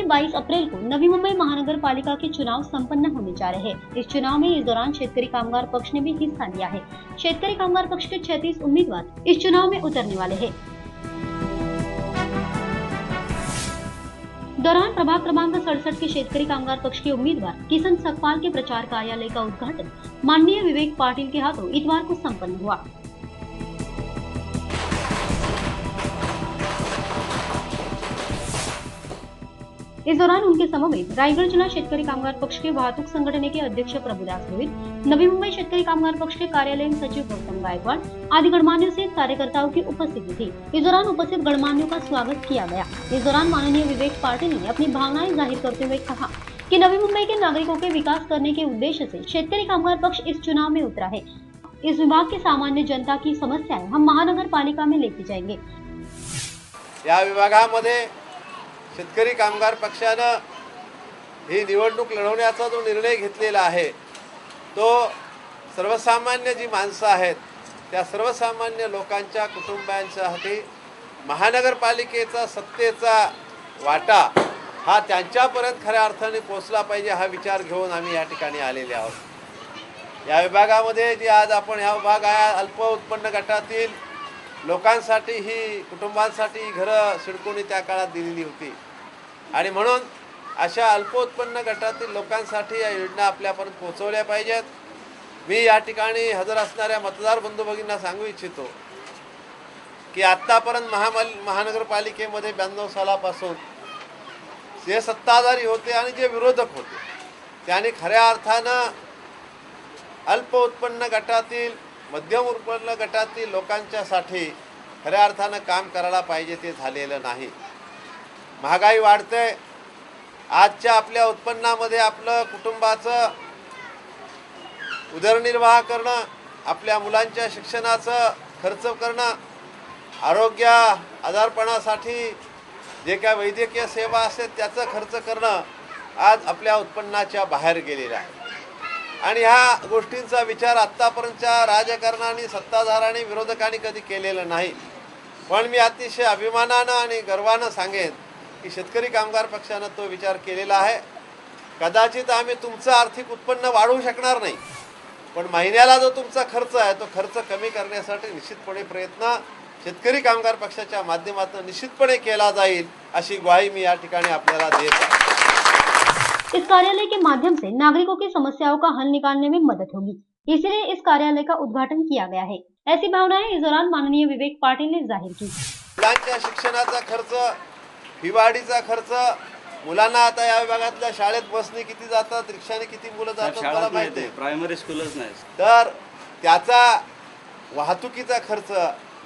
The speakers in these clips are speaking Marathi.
में 22 अप्रैल को नवी मुंबई महानगर पालिका के चुनाव संपन्न होने जा रहे हैं। इस चुनाव में इस दौरान शेतकरी कामगार पक्ष ने भी हिस्सा लिया है। शेतकरी कामगार पक्ष के 36 उम्मीदवार इस चुनाव में उतरने वाले हैं। दौरान प्रभाग क्रमांक 67 के शेतकरी कामगार पक्ष के उम्मीदवार किशन सकपाल के प्रचार कार्यालय का उद्घाटन माननीय विवेक पाटिल के हाथों इतवार को संपन्न हुआ। इस दौरान उनके समवेत रायगढ़ जिला शेतकरी कामगार पक्ष के वाहतूक संगठन के अध्यक्ष प्रभुदास रोहित, नवी मुंबई शेतकरी कामगार पक्ष के कार्यालयीन सचिव गौतम गायकवाड़ आदि गणमान्यों सहित कार्यकर्ताओं की उपस्थिति थी। इस दौरान उपस्थित गणमान्यों का स्वागत किया गया। इस दौरान माननीय विवेक पाटिल ने अपनी भावनाएं जाहिर करते हुए कहा कि नवी मुंबई के नागरिकों के विकास करने के उद्देश्य से शेतकरी कामगार पक्ष इस चुनाव में उतरा है। इस विभाग के सामान्य जनता की समस्याएं हम महानगर पालिका में लेके जाएंगे। या विभागामध्ये शेतकरी कामगार पक्षानं ही निवडणूक लढवण्याचा जो निर्णय घेतलेला आहे तो सर्वसामान्य जी माणसं आहेत त्या सर्वसामान्य लोकांच्या कुटुंबांसाठी महानगरपालिकेचा सत्तेचा वाटा हा त्यांच्यापर्यंत खऱ्या अर्थाने पोहोचला पाहिजे हा विचार घेऊन आम्ही या ठिकाणी आलेले आहोत। या विभागामध्ये जी आज आपण हा विभाग आहे अल्प उत्पन्न गटातील लोकांसाठी ही कुटुंबांसाठी घरं सिडकोनी त्या काळात दिलेली होती आणि म्हणून अशा अल्प उत्पन्न गटातील लोकांसाठी या योजना आपल्यापर्यंत पोहोचवल्या पाहिजेत। मी या ठिकाणी हजर असणाऱ्या मतदार बंधू भगिनींना सांगू इच्छितो की आतापर्यंत महानगरपालिकेमध्ये 92 सालापासून जे सत्ताधारी होते आणि जे विरोधक होते त्यांनी खऱ्या अर्थानं अल्प उत्पन्न गटातील मध्यम उत्पन्न गटातील लोकांच्यासाठी खऱ्या अर्थानं काम करायला पाहिजे ते झालेलं नाही। महागाई वाढते। आजच्या आपल्या उत्पन्नामध्ये आपलं कुटुंबाचं उदरनिर्वाह करणं, आपल्या मुलांच्या शिक्षणाचं खर्च करणं, आरोग्य आजारपणासाठी जे काय वैद्यकीय सेवा असते त्याचा खर्च करणं आज आपल्या उत्पन्नाच्या बाहेर गेलेलं आहे आणि ह्या गोष्टींचा विचार आतापर्यंतच्या राजकारणाने सत्ताधारांनी विरोधकांनी कधी केलेला नाही। पण मी अतिशय अभिमानानं आणि गर्वानं सांगेन की शेतकरी कामगार पक्षानं तो विचार केलेला आहे। कदाचित आम्ही तुमचं आर्थिक उत्पन्न वाढवू शकणार नाही पण महिन्याला जो तुमचा खर्च आहे तो खर्च कमी करण्यासाठी निश्चितपणे प्रयत्न शेतकरी कामगार पक्षाच्या माध्यमातून निश्चितपणे केला जाईल अशी ग्वाही मी या ठिकाणी आपल्याला देत आहे। इस कार्यालय के माध्यम से नागरिकों की समस्याओं का हल निकालने में मदद होगी, इसलिए इस कार्यालय का उद्घाटन किया गया है। ऐसी भावनाएं इस दौरान माननीय विवेक पाटिल ने जाहिर की। मुलांच्या शिक्षणाचा खर्च, हिवाडीचा खर्च, मुलांना आता या विभागातल्या शाळेत बसने किती जातात, रिक्षाने किती मुलं जातात मला माहिती आहे, प्रायमरी स्कूलच नाही तर त्याचा वाहतुकीचा खर्च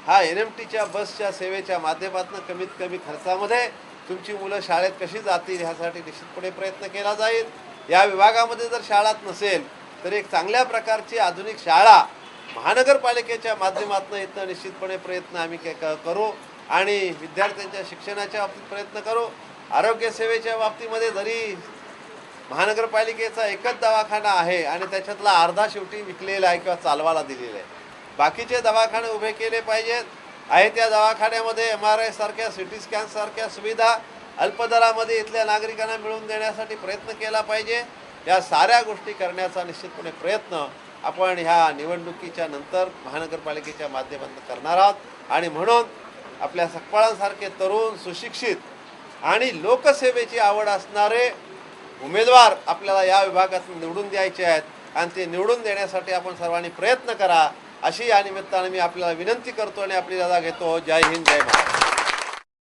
हा एनएमटीच्या बसच्या सेवेच्या माध्यमातून कमीत कमी खर्चामध्ये तुमची मुलं शाळेत कशी जातील ह्यासाठी निश्चितपणे प्रयत्न केला जाईल। या विभागामध्ये जर शाळात नसेल तर एक चांगल्या प्रकारची आधुनिक शाळा महानगरपालिकेच्या माध्यमातून इथं निश्चितपणे प्रयत्न आम्ही करू आणि विद्यार्थ्यांच्या शिक्षणाच्या बाबतीत प्रयत्न करू। आरोग्य सेवेच्या बाबतीमध्ये जरी महानगरपालिकेचा एकच दवाखाना आहे आणि त्याच्यातला अर्धा शेवटी विकलेला आहे किंवा चालवायला दिलेला आहे, बाकीचे दवाखाने उभे केले पाहिजेत। आहे त्या दवाखान्यामध्ये MRI सारख्या सिटी स्कॅन सारख्या सुविधा अल्पदरामध्ये इथल्या नागरिकांना मिळवून देण्यासाठी प्रयत्न केला पाहिजे। या साऱ्या गोष्टी करण्याचा निश्चितपणे प्रयत्न आपण ह्या निवडणुकीच्या नंतर महानगरपालिकेच्या माध्यमातून करणार आहोत आणि म्हणून आपल्या सकपाळांसारखे तरुण सुशिक्षित आणि लोकसेवेची आवड असणारे उमेदवार आपल्याला या विभागातून निवडून द्यायचे आहेत आणि ते निवडून देण्यासाठी आपण सर्वांनी प्रयत्न करा अशी या निमित्ताने मी आपल्याला विनंती करतो आणि आपली रजा घेतो। जय हिंद, जय महाराष्ट्र।